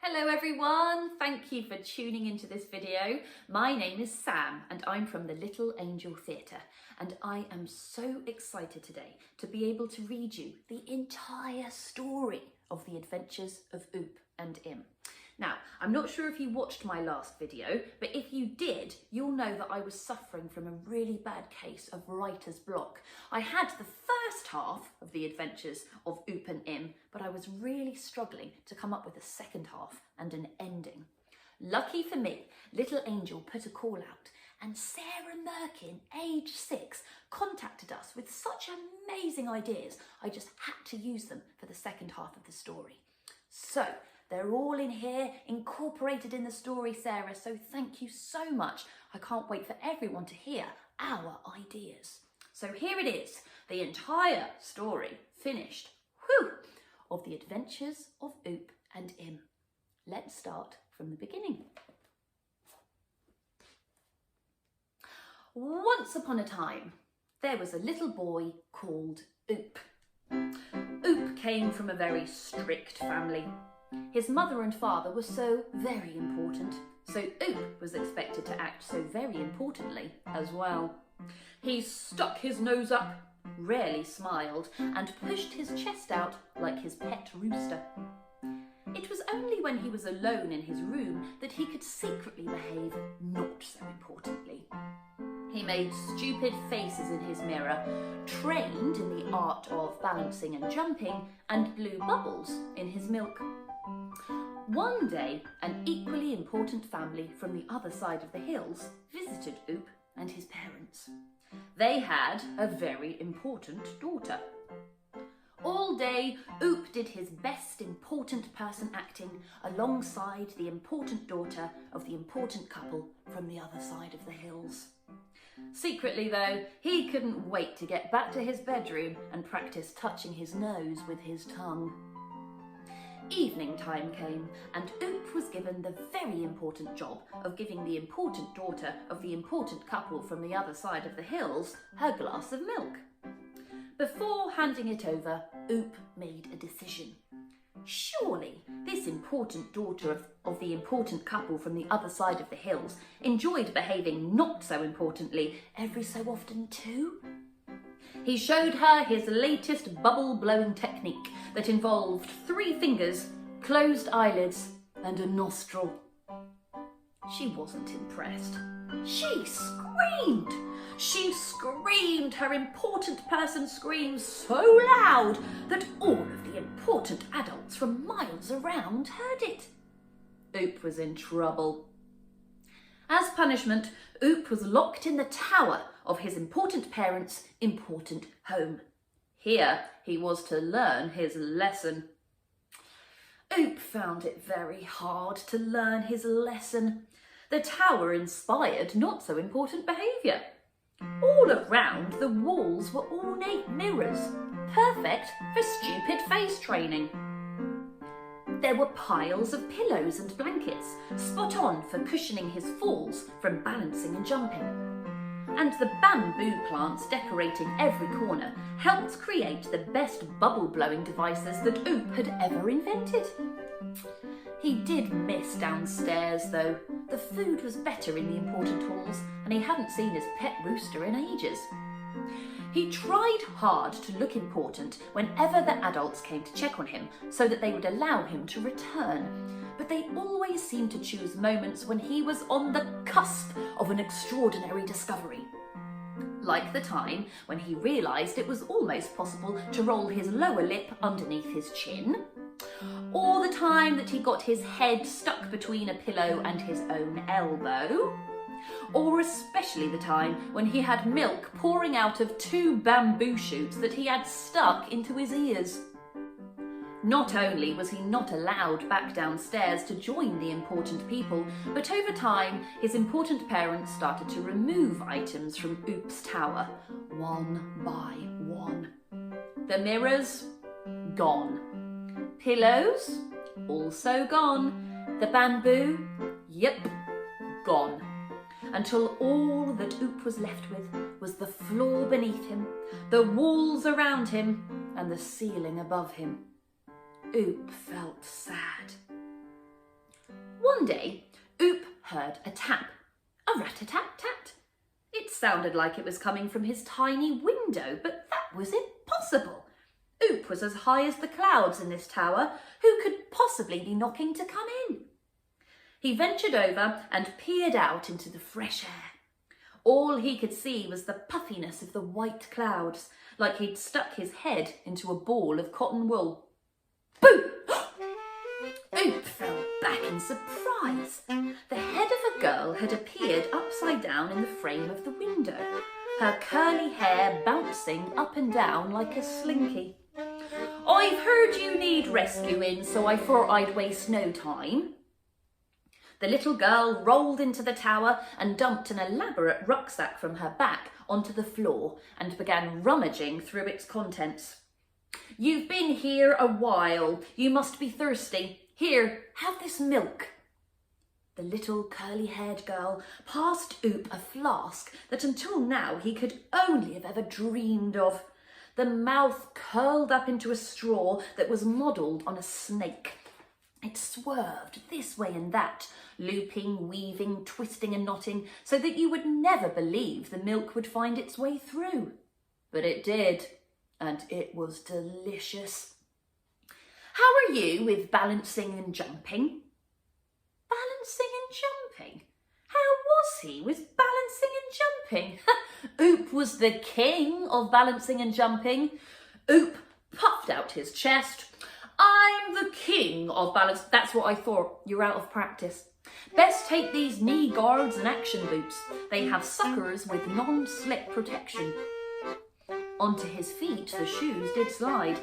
Hello everyone, thank you for tuning into this video. My name is Sam and I'm from the Little Angel Theatre, and I am so excited today to be able to read you the entire story of the adventures of Oop and Im. Now, I'm not sure if you watched my last video, but if you did, you'll know that I was suffering from a really bad case of writer's block. I had the first half of the adventures of Oop and Im, but I was really struggling to come up with a second half and an ending. Lucky for me, Little Angel put a call out, and Sarah Mirkin, age 6, contacted us with such amazing ideas. I just had to use them for the second half of the story. So, they're all in here, incorporated in the story, Sarah, so thank you so much. I can't wait for everyone to hear our ideas. So here it is, the entire story finished, of the adventures of Oop and Im. Let's start from the beginning. Once upon a time, there was a little boy called Oop. Oop came from a very strict family. His mother and father were so very important, so Oop was expected to act so very importantly as well. He stuck his nose up, rarely smiled, and pushed his chest out like his pet rooster. It was only when he was alone in his room that he could secretly behave not so importantly. He made stupid faces in his mirror, trained in the art of balancing and jumping, and blew bubbles in his milk. One day, an equally important family from the other side of the hills visited Oop and his parents. They had a very important daughter. All day, Oop did his best important person acting alongside the important daughter of the important couple from the other side of the hills. Secretly, though, he couldn't wait to get back to his bedroom and practice touching his nose with his tongue. Evening time came, and Oop was given the very important job of giving the important daughter of the important couple from the other side of the hills her glass of milk. Before handing it over, Oop made a decision. Surely this important daughter of the important couple from the other side of the hills enjoyed behaving not so importantly every so often too. He showed her his latest bubble-blowing technique that involved 3 fingers, closed eyelids, and a nostril. She wasn't impressed. She screamed! She screamed her important person scream so loud that all of the important adults from miles around heard it. Oop was in trouble. As punishment, Oop was locked in the tower of his important parents' important home. Here he was to learn his lesson. Oop found it very hard to learn his lesson. The tower inspired not so important behaviour. All around, the walls were ornate mirrors, perfect for stupid face training. There were piles of pillows and blankets, spot on for cushioning his falls from balancing and jumping. And the bamboo plants decorating every corner helped create the best bubble-blowing devices that Oop had ever invented. He did miss downstairs, though. The food was better in the important halls, and he hadn't seen his pet rooster in ages. He tried hard to look important whenever the adults came to check on him so that they would allow him to return, but they always seemed to choose moments when he was on the cusp of an extraordinary discovery. Like the time when he realised it was almost possible to roll his lower lip underneath his chin, or the time that he got his head stuck between a pillow and his own elbow, or especially the time when he had milk pouring out of 2 bamboo shoots that he had stuck into his ears. Not only was he not allowed back downstairs to join the important people, but over time his important parents started to remove items from Oop's tower, one by one. The mirrors, gone. Pillows, also gone. The bamboo, yep, gone. Until all that Oop was left with was the floor beneath him, the walls around him, and the ceiling above him. Oop felt sad. One day, Oop heard a tap, a rat-a-tat-tat. It sounded like it was coming from his tiny window, but that was impossible. Oop was as high as the clouds in this tower. Who could possibly be knocking to come in? He ventured over and peered out into the fresh air. All he could see was the puffiness of the white clouds, like he'd stuck his head into a ball of cotton wool. Boo! Oop fell back in surprise. The head of a girl had appeared upside down in the frame of the window, her curly hair bouncing up and down like a slinky. "I've heard you need rescuing, so I thought I'd waste no time." The little girl rolled into the tower and dumped an elaborate rucksack from her back onto the floor and began rummaging through its contents. "You've been here a while. You must be thirsty. Here, have this milk." The little curly-haired girl passed Oop a flask that until now he could only have ever dreamed of. The mouth curled up into a straw that was modelled on a snake. It swerved this way and that, looping, weaving, twisting and knotting, so that you would never believe the milk would find its way through. But it did, and it was delicious. "How are you with balancing and jumping?" Balancing and jumping? How was he with balancing and jumping? Oop was the king of balancing and jumping. Oop puffed out his chest. "I'm the king of balance." "That's what I thought. You're out of practice. Best take these knee guards and action boots. They have suckers with non-slip protection." Onto his feet the shoes did slide.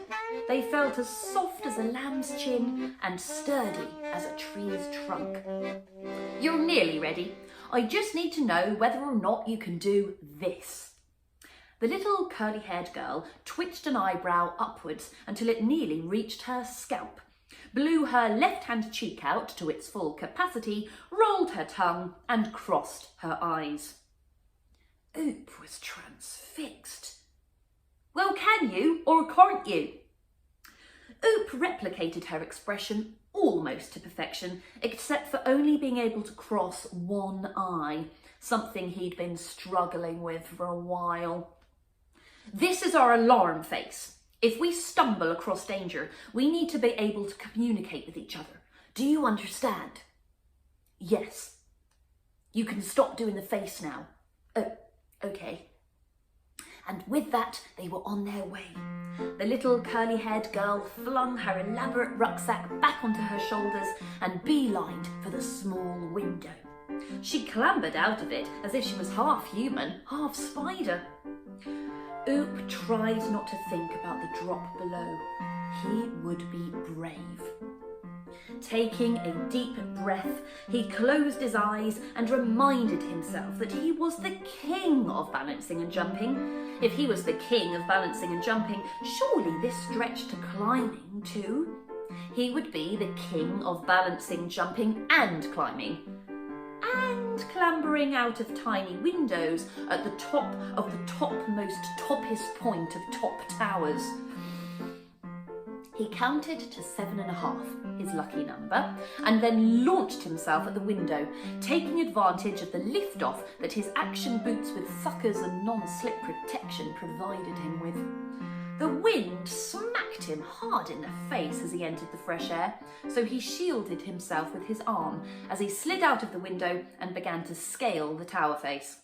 They felt as soft as a lamb's chin and sturdy as a tree's trunk. "You're nearly ready. I just need to know whether or not you can do this." The little curly-haired girl twitched an eyebrow upwards until it nearly reached her scalp, blew her left-hand cheek out to its full capacity, rolled her tongue and crossed her eyes. Oop was transfixed. "Well, can you or can't you?" Oop replicated her expression almost to perfection, except for only being able to cross one eye, something he'd been struggling with for a while. "This is our alarm face. If we stumble across danger, we need to be able to communicate with each other. Do you understand?" "Yes." "You can stop doing the face now." "Oh, okay." And with that, they were on their way. The little curly-haired girl flung her elaborate rucksack back onto her shoulders and beelined for the small window. She clambered out of it as if she was half human, half spider. Oop tried not to think about the drop below. He would be brave. Taking a deep breath, he closed his eyes and reminded himself that he was the king of balancing and jumping. If he was the king of balancing and jumping, surely this stretched to climbing too. He would be the king of balancing, jumping and climbing. And clambering out of tiny windows at the top of the toppest point of top towers. He counted to 7.5, his lucky number, and then launched himself at the window, taking advantage of the lift-off that his action boots with suckers and non-slip protection provided him with. The wind smacked him hard in the face as he entered the fresh air, so he shielded himself with his arm as he slid out of the window and began to scale the tower face.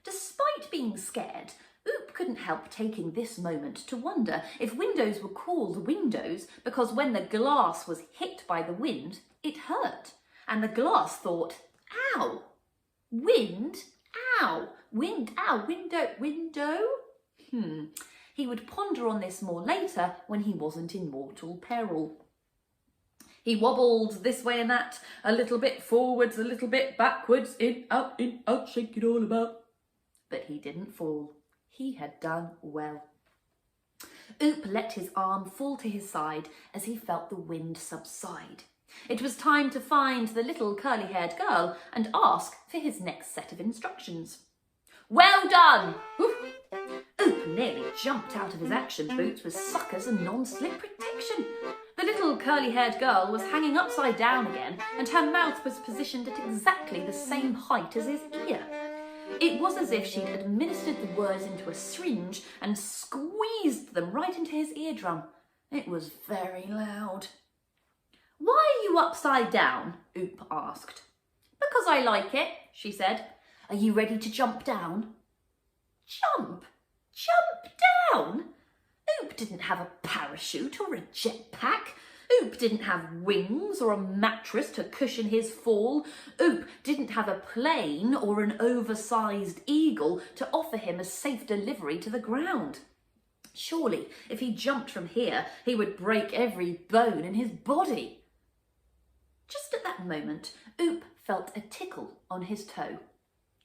Despite being scared, Oop couldn't help taking this moment to wonder if windows were called windows because when the glass was hit by the wind, it hurt, and the glass thought, "Ow! Wind? Ow! Wind, ow, window? He would ponder on this more later when he wasn't in mortal peril. He wobbled this way and that, a little bit forwards, a little bit backwards, in, out, shake it all about. But he didn't fall. He had done well. Oop let his arm fall to his side as he felt the wind subside. It was time to find the little curly-haired girl and ask for his next set of instructions. "Well done!" Oop nearly jumped out of his action boots with suckers and non-slip protection. The little curly-haired girl was hanging upside down again, and her mouth was positioned at exactly the same height as his ear. It was as if she'd administered the words into a syringe and squeezed them right into his eardrum. It was very loud. "Why are you upside down?" Oop asked. "Because I like it," she said. "Are you ready to jump down?" Jump? Jump down? Oop didn't have a parachute or a jetpack. Oop didn't have wings or a mattress to cushion his fall. Oop didn't have a plane or an oversized eagle to offer him a safe delivery to the ground. Surely, if he jumped from here, he would break every bone in his body. Just at that moment, Oop felt a tickle on his toe.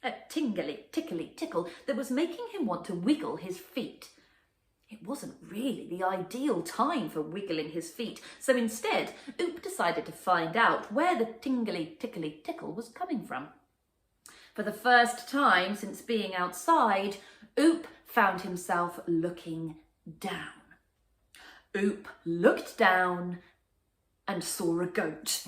A tingly, tickly tickle that was making him want to wiggle his feet. It wasn't really the ideal time for wiggling his feet, so instead, Oop decided to find out where the tingly, tickly tickle was coming from. For the first time since being outside, Oop found himself looking down. Oop looked down and saw a goat.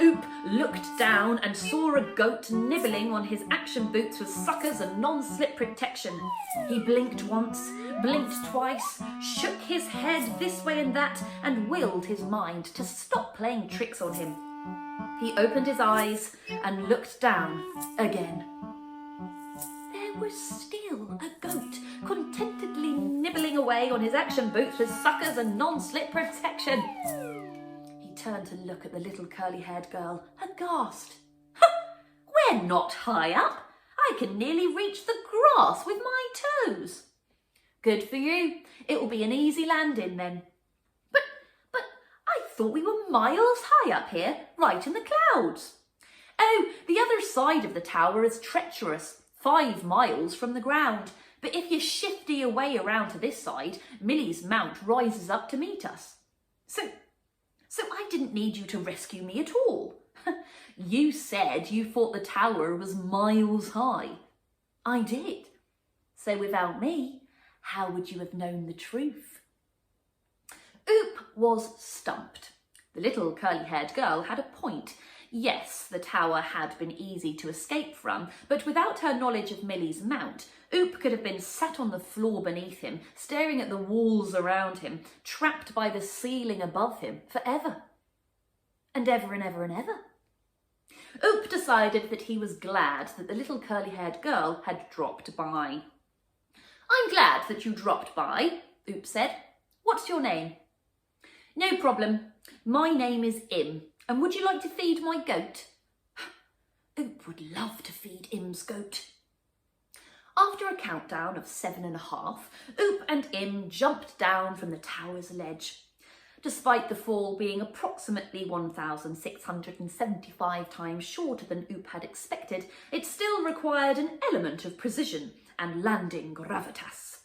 Oop looked down and saw a goat nibbling on his action boots with suckers and non-slip protection. He blinked once, blinked twice, shook his head this way and that, and willed his mind to stop playing tricks on him. He opened his eyes and looked down again. There was still a goat contentedly nibbling away on his action boots with suckers and non-slip protection. He turned to look at the little curly-haired girl, aghast. "We're not high up. I can nearly reach the grass with my toes." "Good for you. It will be an easy landing then." But I thought we were miles high up here, right in the clouds." "Oh, the other side of the tower is treacherous, 5 miles from the ground. But if you shifty your way around to this side, Millie's mount rises up to meet us." So I didn't need you to rescue me at all. You said you thought the tower was miles high. I did. So without me, how would you have known the truth? Oop was stumped. The little curly-haired girl had a point. Yes, the tower had been easy to escape from, but without her knowledge of Millie's mount, Oop could have been sat on the floor beneath him, staring at the walls around him, trapped by the ceiling above him forever. And ever and ever and ever. Oop decided that he was glad that the little curly-haired girl had dropped by. "I'm glad that you dropped by," Oop said. "What's your name?" "No problem. My name is Im. And would you like to feed my goat?" Oop would love to feed Im's goat. After a countdown of 7.5, Oop and Im jumped down from the tower's ledge. Despite the fall being approximately 1,675 times shorter than Oop had expected, it still required an element of precision and landing gravitas.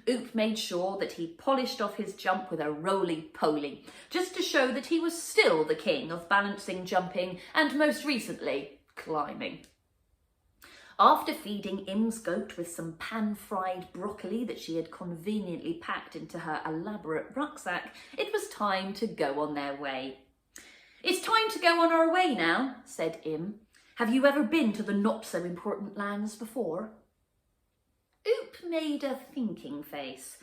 Oop made sure that he polished off his jump with a roly-poly, just to show that he was still the king of balancing, jumping, and most recently, climbing. After feeding Im's goat with some pan-fried broccoli that she had conveniently packed into her elaborate rucksack, it was time to go on their way. "It's time to go on our way now," said Im. "Have you ever been to the not-so-important lands before?" Oop made a thinking face.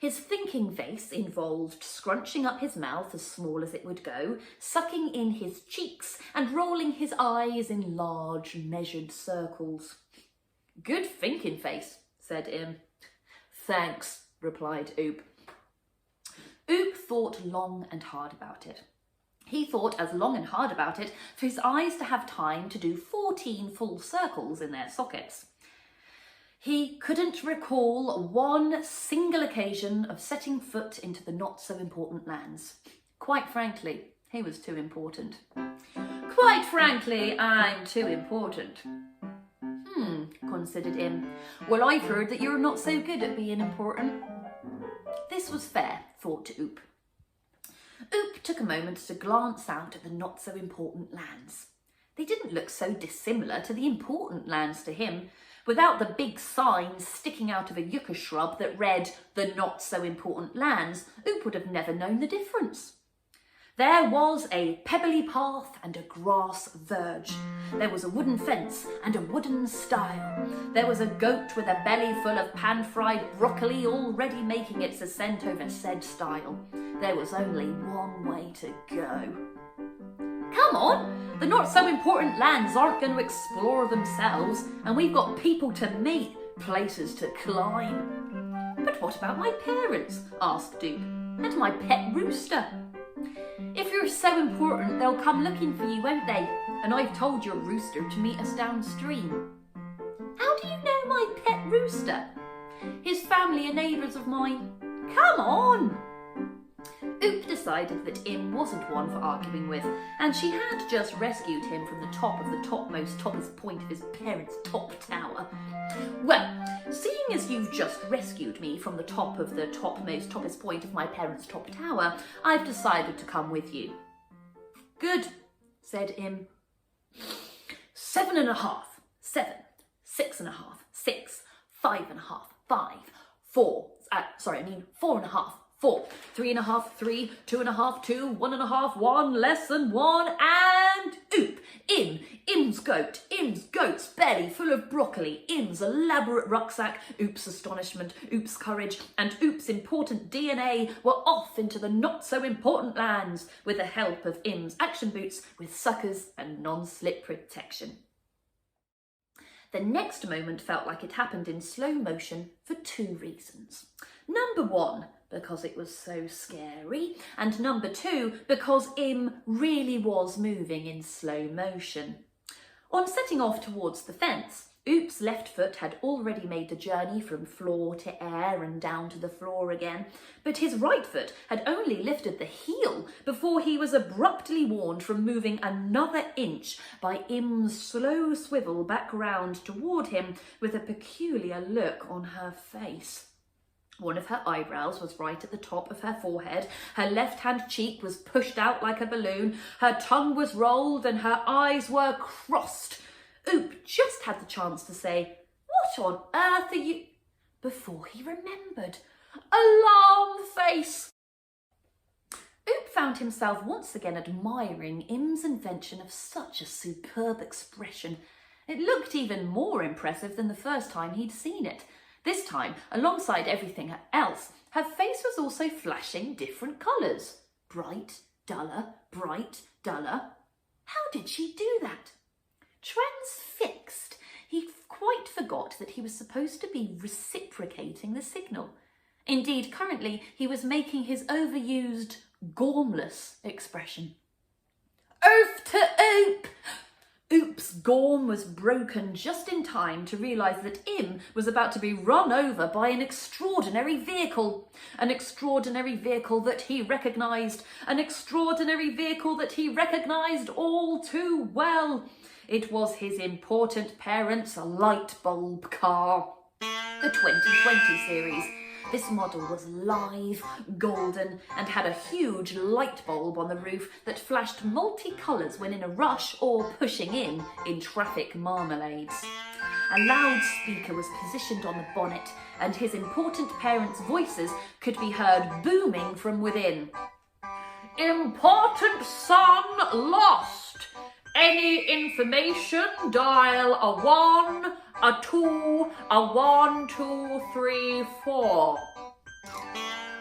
His thinking face involved scrunching up his mouth as small as it would go, sucking in his cheeks and rolling his eyes in large measured circles. "Good thinking face," said Im. "Thanks," replied Oop. Oop thought long and hard about it. He thought as long and hard about it for his eyes to have time to do 14 full circles in their sockets. He couldn't recall one single occasion of setting foot into the not-so-important lands. Quite frankly, he was too important. "Quite frankly, I'm too important." Considered Im. "Well, I've heard that you're not so good at being important." This was fair, thought Oop. Oop took a moment to glance out at the not-so-important lands. They didn't look so dissimilar to the important lands to him. Without the big sign sticking out of a yucca shrub that read, "The not-so-important lands," Oop would have never known the difference. There was a pebbly path and a grass verge. There was a wooden fence and a wooden stile. There was a goat with a belly full of pan-fried broccoli already making its ascent over said stile. There was only one way to go. Come on, the not-so-important lands aren't going to explore themselves, and we've got people to meet, places to climb. But what about my parents? Asked Duke. And my pet rooster? If you're so important, they'll come looking for you, won't they? And I've told your rooster to meet us downstream. How do you know my pet rooster? His family are neighbours of mine. Come on! Oop decided that Im wasn't one for arguing with, and she had just rescued him from the top of the toppest point of his parents' top tower. Well, seeing as you've just rescued me from the top of the toppest point of my parents' top tower, I've decided to come with you. Good, said Im. 7.5, 7, 6.5, 6, 5.5, 5, 4, 4.5, 4, 3.5, 3, 2.5, 2, 1.5, 1, less than 1, and Oop! Im's goat's belly full of broccoli, Im's elaborate rucksack, Oop's astonishment, Oop's courage, and Oop's important DNA were off into the not-so-important lands with the help of Im's action boots with suckers and non-slip protection. The next moment felt like it happened in slow motion for 2 reasons. Number 1, because it was so scary, and number 2, because Im really was moving in slow motion. On setting off towards the fence, Oop's left foot had already made the journey from floor to air and down to the floor again, but his right foot had only lifted the heel before he was abruptly warned from moving another inch by Im's slow swivel back round toward him with a peculiar look on her face. One of her eyebrows was right at the top of her forehead, her left-hand cheek was pushed out like a balloon, her tongue was rolled and her eyes were crossed. Oop just had the chance to say, "What on earth are you?" before he remembered. Alarm face! Oop found himself once again admiring Im's invention of such a superb expression. It looked even more impressive than the first time he'd seen it. This time, alongside everything else, her face was also flashing different colours. Bright, duller, bright, duller. How did she do that? Transfixed, he quite forgot that he was supposed to be reciprocating the signal. Indeed, currently, he was making his overused gormless expression. Oaf to Oop! Oop's gorm was broken just in time to realise that Im was about to be run over by an extraordinary vehicle that he recognised, all too well. It was his important parents' light bulb car. The 2020 series. This model was live, golden, and had a huge light bulb on the roof that flashed multicolours when in a rush or pushing in traffic marmalades. A loudspeaker was positioned on the bonnet, and his important parents' voices could be heard booming from within. Important son lost. Any information, dial a 1, a 2, a 1, 2, 3, 4.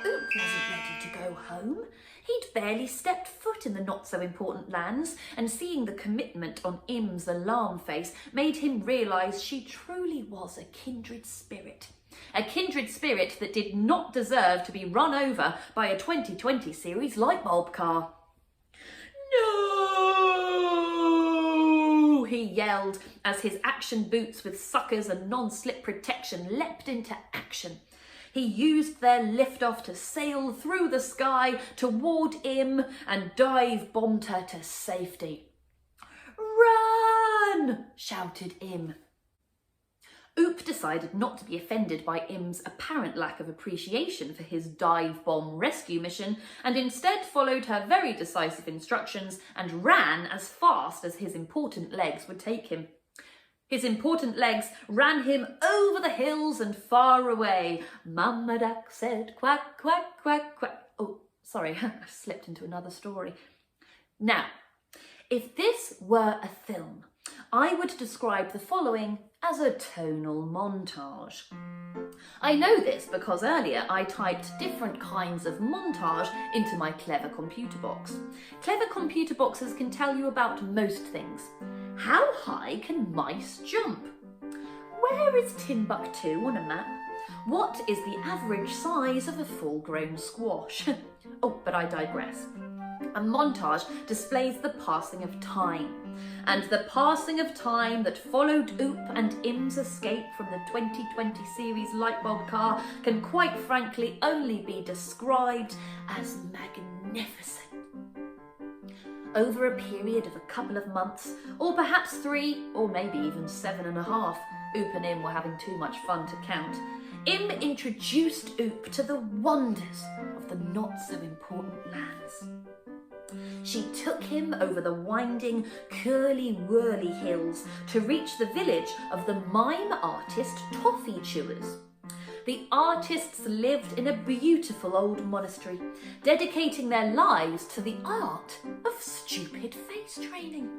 Oop wasn't ready to go home. He'd barely stepped foot in the not-so-important lands, and seeing the commitment on Im's alarm face made him realise she truly was a kindred spirit. A kindred spirit that did not deserve to be run over by a 2020 series lightbulb car. No! He yelled as his action boots with suckers and non-slip protection leapt into action. He used their liftoff to sail through the sky toward Im and dive-bombed her to safety. Run! Shouted Im. Oop decided not to be offended by Im's apparent lack of appreciation for his dive bomb rescue mission, and instead followed her very decisive instructions and ran as fast as his important legs would take him. His important legs ran him over the hills and far away. Mama Duck said quack, quack, quack, quack. Oh, Sorry, I slipped into another story. Now, if this were a film, I would describe the following as a tonal montage. I know this because earlier I typed different kinds of montage into my clever computer box. Clever computer boxes can tell you about most things. How high can mice jump? Where is Timbuktu on a map? What is the average size of a full-grown squash? Oh, but I digress. A montage displays the passing of time, and the passing of time that followed Oop and Im's escape from the 2020 series lightbulb car can quite frankly only be described as magnificent. Over a period of a couple of months, or perhaps 3, or maybe even 7.5, Oop and Im were having too much fun to count, Im introduced Oop to the wonders of the not-so-important lands. She took him over the winding, curly-whirly hills to reach the village of the mime artist Toffee Chewers. The artists lived in a beautiful old monastery, dedicating their lives to the art of stupid face training.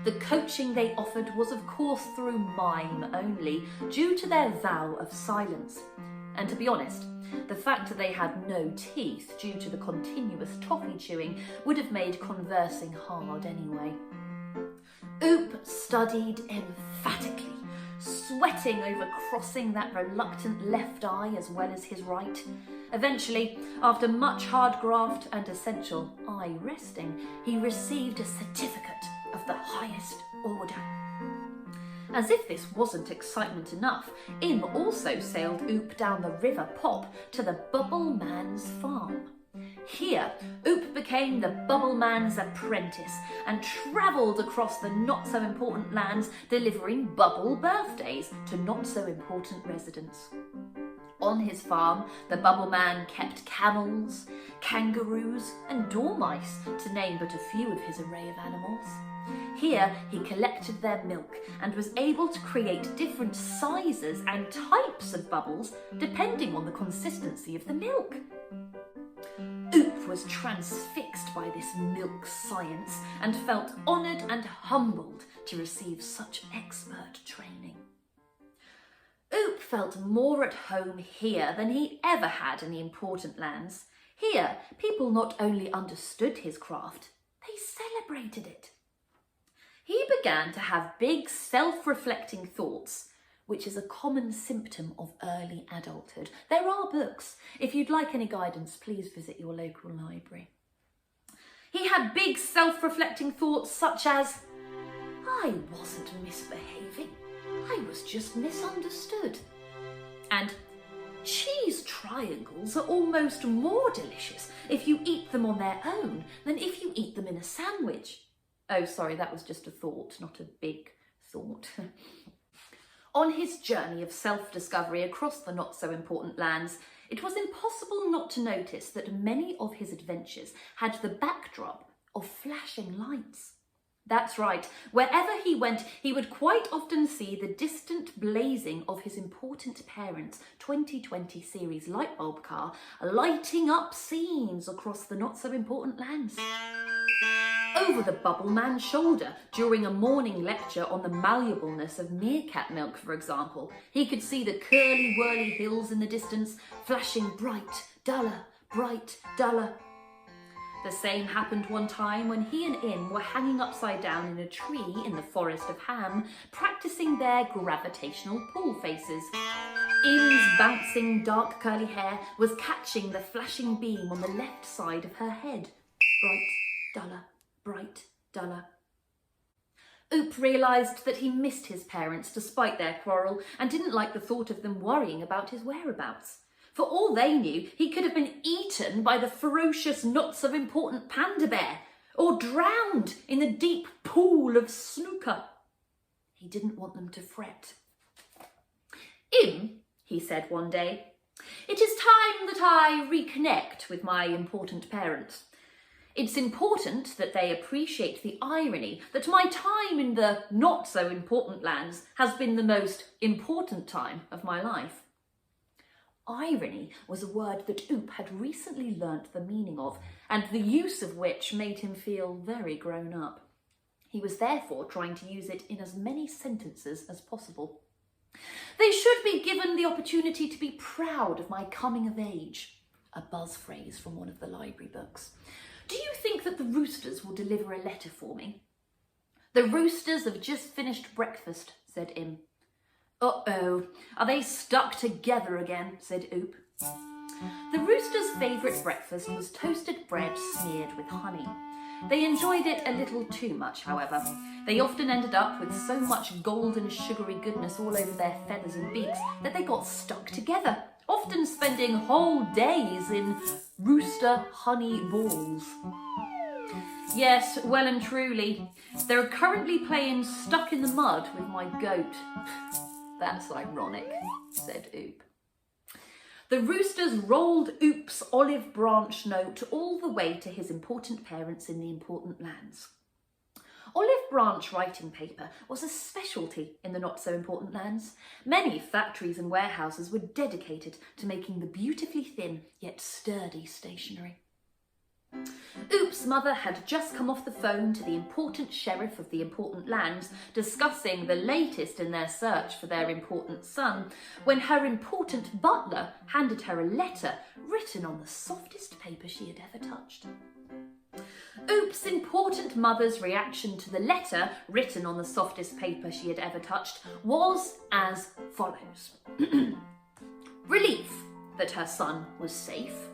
The coaching they offered was of course through mime only, due to their vow of silence. And to be honest, the fact that they had no teeth due to the continuous toffee chewing would have made conversing hard anyway. Oop studied emphatically, sweating over crossing that reluctant left eye as well as his right. Eventually, after much hard graft and essential eye resting, he received a certificate of the highest order. As if this wasn't excitement enough, Im also sailed Oop down the River Pop to the Bubble Man's farm. Here, Oop became the Bubble Man's apprentice and travelled across the not-so-important lands, delivering bubble birthdays to not-so-important residents. On his farm, the Bubble Man kept camels, kangaroos and dormice, to name but a few of his array of animals. Here, he collected their milk and was able to create different sizes and types of bubbles depending on the consistency of the milk. Oop was transfixed by this milk science and felt honoured and humbled to receive such expert training. Oop felt more at home here than he ever had in the important lands. Here, people not only understood his craft, they celebrated it. He began to have big, self-reflecting thoughts, which is a common symptom of early adulthood. There are books. If you'd like any guidance, please visit your local library. He had big, self-reflecting thoughts such as, I wasn't misbehaving, I was just misunderstood. And cheese triangles are almost more delicious if you eat them on their own than if you eat them in a sandwich. Oh, sorry, that was just a thought, not a big thought. On his journey of self-discovery across the not-so-important lands, it was impossible not to notice that many of his adventures had the backdrop of flashing lights. That's right, wherever he went, he would quite often see the distant blazing of his important parents' 2020 series lightbulb car lighting up scenes across the not-so-important lands. Over the Bubble Man's shoulder, during a morning lecture on the malleableness of meerkat milk, for example, he could see the curly-whirly hills in the distance, flashing bright, duller, bright, duller. The same happened one time when he and Im were hanging upside down in a tree in the forest of Ham, practicing their gravitational pull faces. Im's bouncing dark curly hair was catching the flashing beam on the left side of her head. Bright, duller, bright, duller. Oop realised that he missed his parents despite their quarrel and didn't like the thought of them worrying about his whereabouts. For all they knew, he could have been eaten by the ferocious not-so-important panda bear or drowned in the deep pool of snooker. He didn't want them to fret. Im, he said one day, it is time that I reconnect with my important parents. It's important that they appreciate the irony that my time in the not-so-important lands has been the most important time of my life. Irony was a word that Oop had recently learnt the meaning of, and the use of which made him feel very grown up. He was therefore trying to use it in as many sentences as possible. "They should be given the opportunity to be proud of my coming of age," a buzz phrase from one of the library books. "Do you think that the roosters will deliver a letter for me?" "The roosters have just finished breakfast," said Im. "Uh-oh, are they stuck together again?" said Oop. The roosters' favourite breakfast was toasted bread smeared with honey. They enjoyed it a little too much, however. They often ended up with so much golden sugary goodness all over their feathers and beaks that they got stuck together, often spending whole days in rooster honey balls. "Yes, well and truly. They're currently playing stuck in the mud with my goat." "That's ironic," said Oop. The roosters rolled Oop's olive branch note all the way to his important parents in the important lands. Olive branch writing paper was a specialty in the not-so-important lands. Many factories and warehouses were dedicated to making the beautifully thin yet sturdy stationery. Oop's mother had just come off the phone to the important sheriff of the important lands, discussing the latest in their search for their important son, when her important butler handed her a letter written on the softest paper she had ever touched. Oop's important mother's reaction to the letter written on the softest paper she had ever touched was as follows. Relief that her son was safe.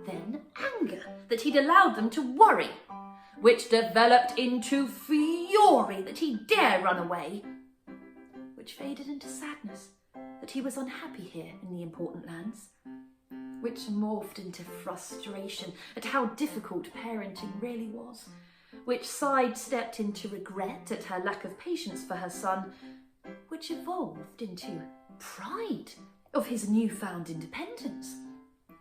Then anger that he'd allowed them to worry, which developed into fury that he dare run away, which faded into sadness that he was unhappy here in the important lands, which morphed into frustration at how difficult parenting really was, which sidestepped into regret at her lack of patience for her son, which evolved into pride of his newfound independence,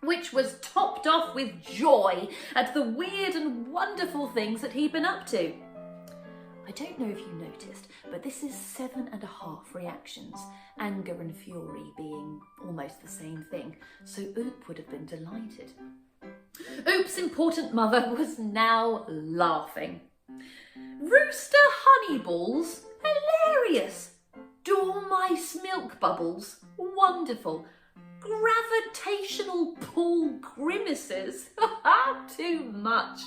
which was topped off with joy at the weird and wonderful things that he'd been up to. I don't know if you noticed, but this is 7.5 reactions, anger and fury being almost the same thing, so Oop would have been delighted. Oop's important mother was now laughing. Rooster honey balls? Hilarious! Dormice milk bubbles? Wonderful! Gravitational pull grimaces? Too much!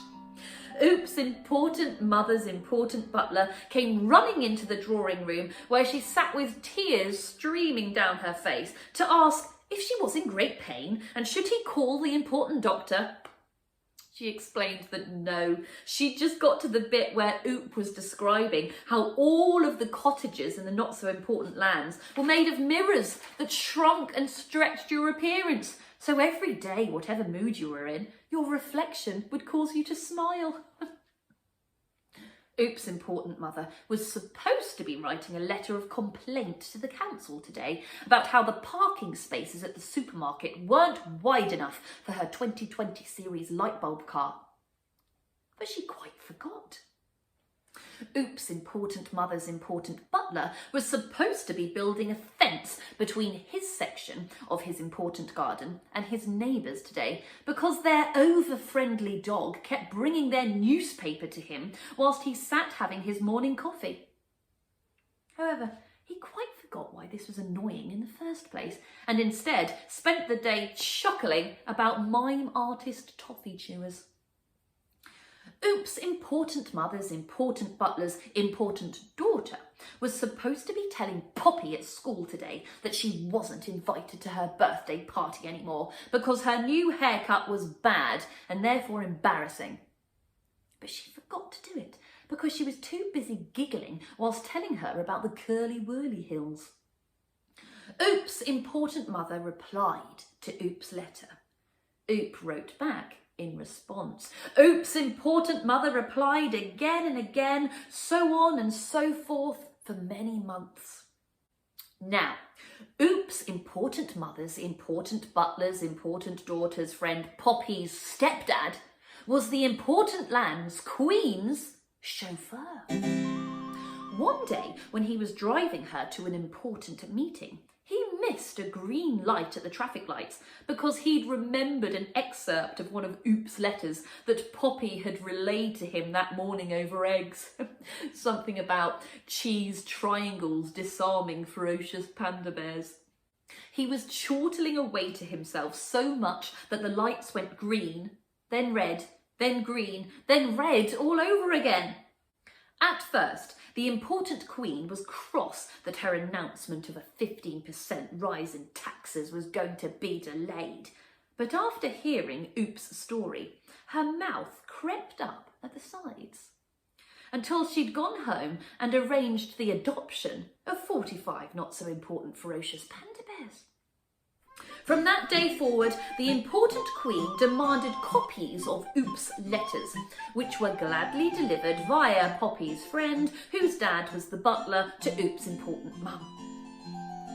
Oop's important mother's important butler came running into the drawing room where she sat with tears streaming down her face to ask if she was in great pain and should he call the important doctor. She explained that no, she'd just got to the bit where Oop was describing how all of the cottages in the not-so-important lands were made of mirrors that shrunk and stretched your appearance. So every day, whatever mood you were in, your reflection would cause you to smile. Oop's important mother was supposed to be writing a letter of complaint to the council today about how the parking spaces at the supermarket weren't wide enough for her 2020 series light bulb car. But she quite forgot. Oop's important mother's important butler was supposed to be building a fence between his section of his important garden and his neighbours today because their over-friendly dog kept bringing their newspaper to him whilst he sat having his morning coffee. However, he quite forgot why this was annoying in the first place and instead spent the day chuckling about mime artist toffee chewers. Oop's important mother's important butler's important daughter was supposed to be telling Poppy at school today that she wasn't invited to her birthday party anymore because her new haircut was bad and therefore embarrassing. But she forgot to do it because she was too busy giggling whilst telling her about the curly-whirly hills. Oop's important mother replied to Oop's letter. Oop wrote back in response. Oop's important mother replied again and again, so on and so forth for many months. Now, Oop's important mother's important butler's important daughter's friend Poppy's stepdad was the important land's queen's chauffeur. One day, when he was driving her to an important meeting, he missed a green light at the traffic lights because he'd remembered an excerpt of one of Oop's letters that Poppy had relayed to him that morning over eggs. Something about cheese triangles disarming ferocious panda bears. He was chortling away to himself so much that the lights went green, then red, then green, then red all over again. At first, the important Queen was cross that her announcement of a 15% rise in taxes was going to be delayed. But after hearing Oop's story, her mouth crept up at the sides, until she'd gone home and arranged the adoption of 45 not-so-important ferocious panda bears. From that day forward, the important Queen demanded copies of Oop's letters, which were gladly delivered via Poppy's friend, whose dad was the butler to Oop's important mum.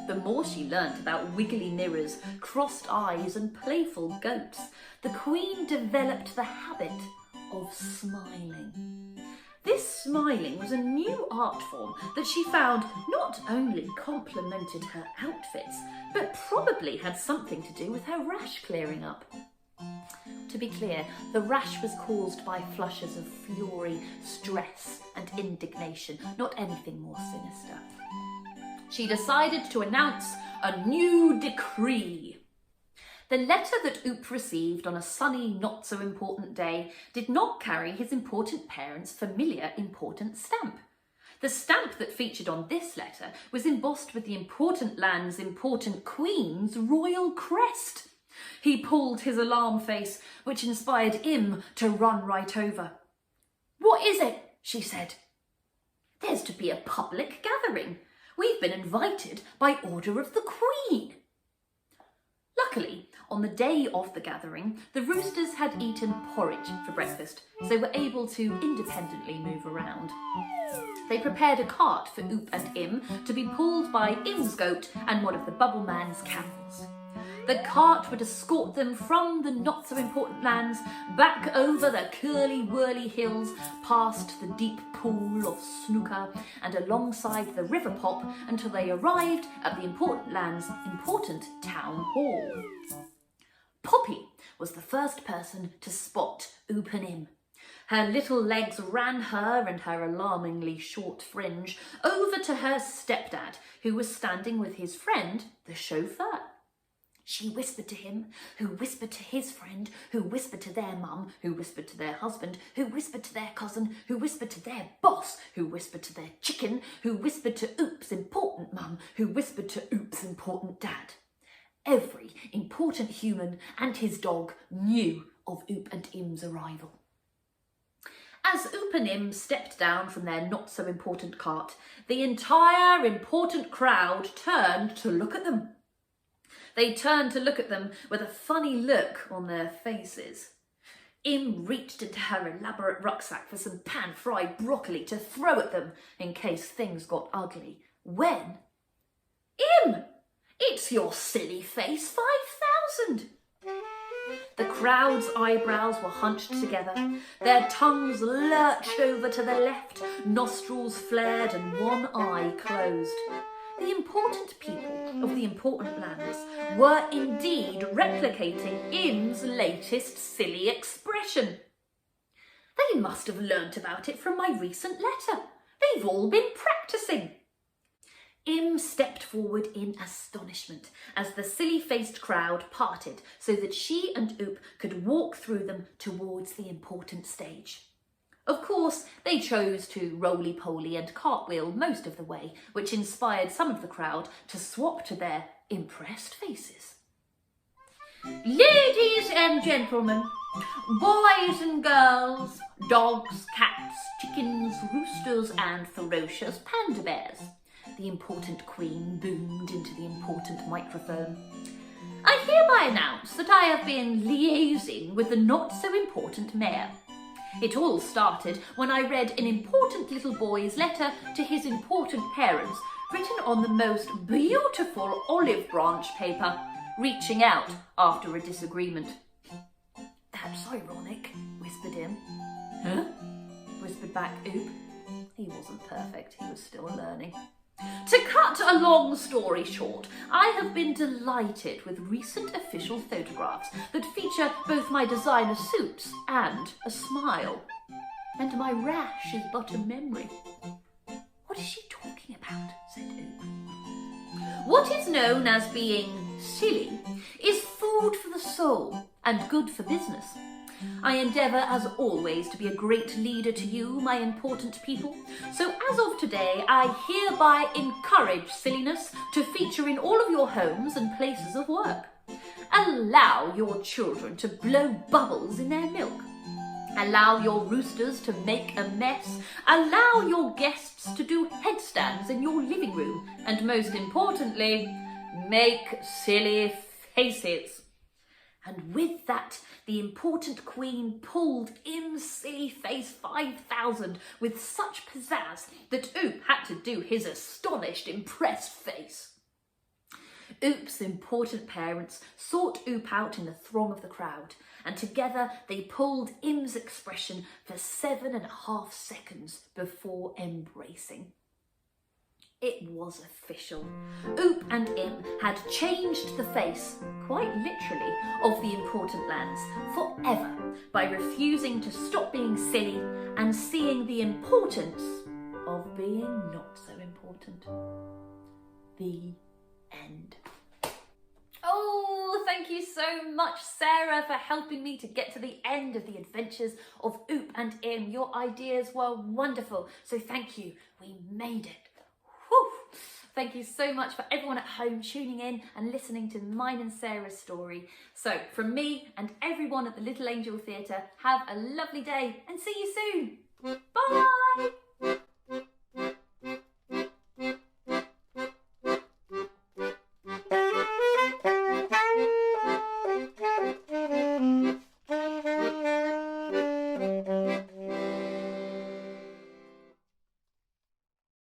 The more she learnt about wiggly mirrors, crossed eyes and playful goats, the Queen developed the habit of smiling. This smiling was a new art form that she found not only complemented her outfits, but probably had something to do with her rash clearing up. To be clear, the rash was caused by flushes of fury, stress and indignation, not anything more sinister. She decided to announce a new decree. The letter that Oop received on a sunny, not-so-important day did not carry his important parents' familiar important stamp. The stamp that featured on this letter was embossed with the important land's important Queen's royal crest. He pulled his alarm face, which inspired Im to run right over. "What is it?" she said. "There's to be a public gathering. We've been invited by order of the Queen." Luckily, on the day of the gathering, the roosters had eaten porridge for breakfast, so they were able to independently move around. They prepared a cart for Oop and Im to be pulled by Im's goat and one of the Bubble Man's camels. The cart would escort them from the not-so-important lands, back over the curly-whirly hills, past the deep pool of snooker, and alongside the river pop until they arrived at the important land's important town hall. Poppy was the first person to spot Oop and Im. Her little legs ran her and her alarmingly short fringe over to her stepdad, who was standing with his friend, the chauffeur. She whispered to him, who whispered to his friend, who whispered to their mum, who whispered to their husband, who whispered to their cousin, who whispered to their boss, who whispered to their chicken, who whispered to Oop's important mum, who whispered to Oop's important dad. Every important human and his dog knew of Oop and Im's arrival. As Oop and Im stepped down from their not-so-important cart, the entire important crowd turned to look at them. They turned to look at them with a funny look on their faces. Im reached into her elaborate rucksack for some pan-fried broccoli to throw at them in case things got ugly. When? "Im! It's your silly face 5000! The crowd's eyebrows were hunched together, their tongues lurched over to the left, nostrils flared and one eye closed. The important people of the important lands were indeed replicating Im's latest silly expression. They must have learnt about it from my recent letter. They've all been practising. Im stepped forward in astonishment as the silly-faced crowd parted so that she and Oop could walk through them towards the important stage. Of course, they chose to roly-poly and cartwheel most of the way, which inspired some of the crowd to swap to their impressed faces. "Ladies and gentlemen, boys and girls, dogs, cats, chickens, roosters and ferocious panda bears," the important Queen boomed into the important microphone. "I hereby announce that I have been liaising with the not-so-important mayor. It all started when I read an important little boy's letter to his important parents, written on the most beautiful olive branch paper, reaching out after a disagreement." "That's ironic," whispered Im. "Huh?" whispered back Oop. He wasn't perfect, he was still learning. To cut a long story short, I have been delighted with recent official photographs that feature both my designer suits and a smile. And my rash is but a memory. What is she talking about? Said Oop. What is known as being silly is food for the soul and good for business. I endeavour, as always, to be a great leader to you, my important people. So as of today, I hereby encourage silliness to feature in all of your homes and places of work. Allow your children to blow bubbles in their milk. Allow your roosters to make a mess. Allow your guests to do headstands in your living room. And most importantly, make silly faces. And with that, the important queen pulled Im's silly face 5000 with such pizzazz that Oop had to do his astonished, impressed face. Oop's important parents sought Oop out in the throng of the crowd, and together they pulled Im's expression for 7.5 seconds before embracing. It was official. Oop and Im had changed the face, quite literally, of the important lands forever by refusing to stop being silly and seeing the importance of being not so important. The end. Oh, thank you so much, Sarah, for helping me to get to the end of the adventures of Oop and Im. Your ideas were wonderful, so thank you. We made it. Whew. Thank you so much for everyone at home tuning in and listening to mine and Sarah's story. So from me and everyone at the Little Angel Theatre, have a lovely day and see you soon. Bye!